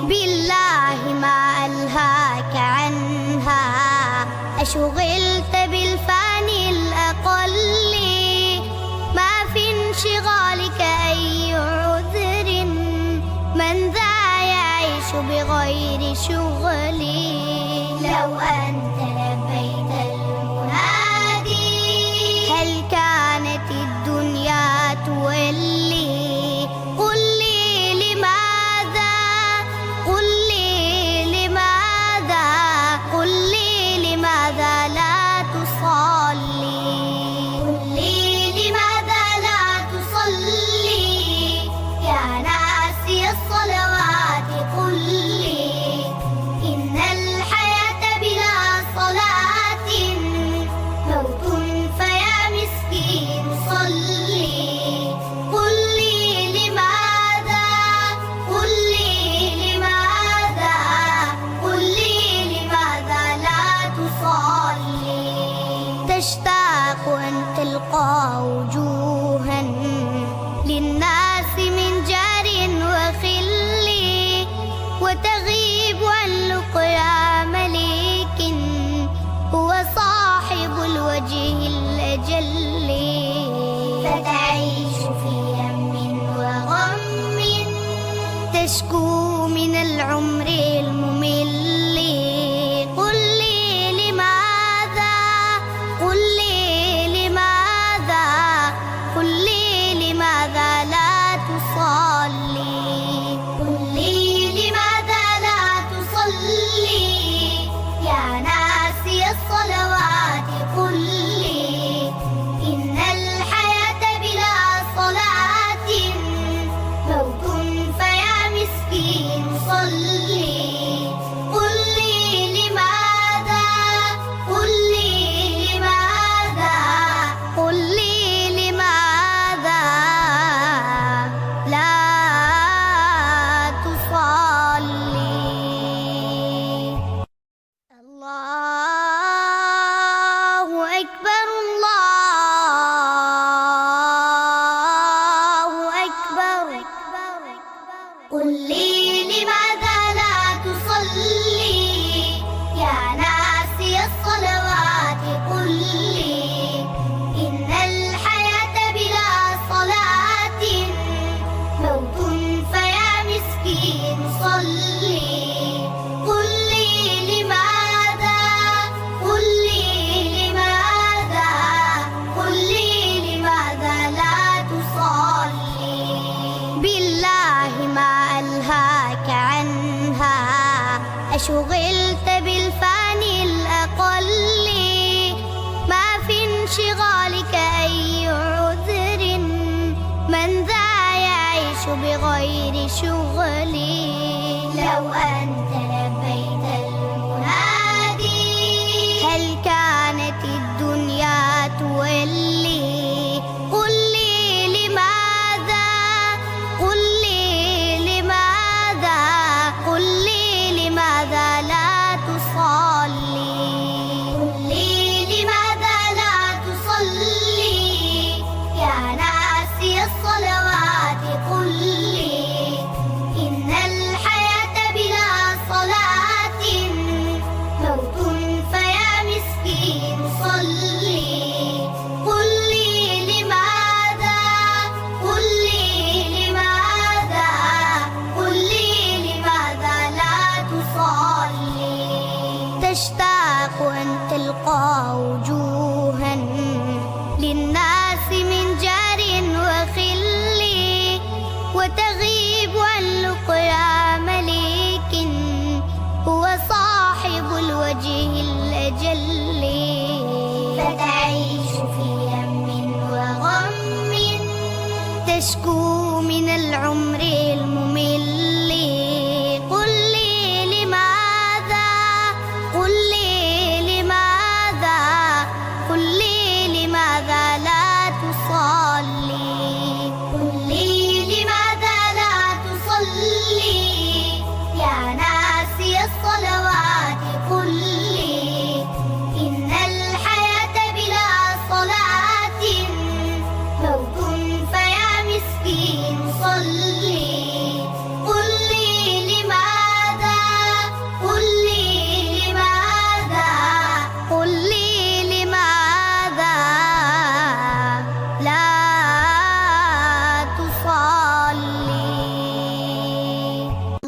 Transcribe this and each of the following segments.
بالله ما ألهاك عنها، أشغلت بالفاني الأقل، ما في انشغالك أي عذر، من ذا يعيش بغير شغلي. لو أنت لبيت المنادي هل كانت الدنيا تولي؟ قل لي لماذا، قل لي لماذا، قل لي لماذا لا تصلي؟ قل لي لماذا لا تصلي يا ناسي الصلوات؟ قل لي إن الحياة بلا صلاة موت، فيا مسكين صلي. قل لي لماذا، قل لي لماذا، قل لي لماذا لا تصلي؟ تشتاق أن تلقى وجوها للناس من جار وخل، وتغيب عن لقيا مليك هو صاحب الوجه الأجل، فتعيش في هم وغم تشكو من العمر الممل. قل لي لماذا، قل لي لماذا، قل لي لماذا لا تصلي؟ قل لي لماذا لا تصلي يا ناسي الصلوات؟ قل لي إن الحياة بلا صلاة موت، فيا مسكين صلي. قل لي لماذا، قل لي لماذا، قل لي لماذا لا تصلي؟ الله أكبر، الله أكبر. قل لي لماذا لا تصلي يا ناسي الصلوات؟ قل لي إن الحياة بلا صلاة موت، فيا مسكين صلي. قل لي لماذا، قل لي لماذا، قل لي لماذا لا تصلي؟ بالله ما ألهاك عنها، أشغلت بالفاني الأقل، ما في انشغالك أي عذر، من ذا يعيش بغير شغلي. لو أنت لبيت المنادي هل كانت الدنيا تولي؟ قل لي لماذا، قل لي لماذا، قل لي لماذا لا تصلي؟ قل لي لماذا لا تصلي يا ناسي الصلوات؟ قل لي إن الحياة بلا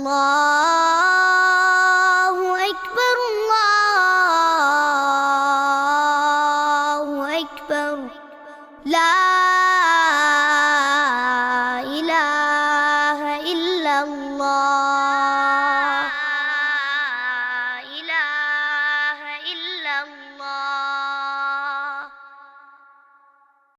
الله.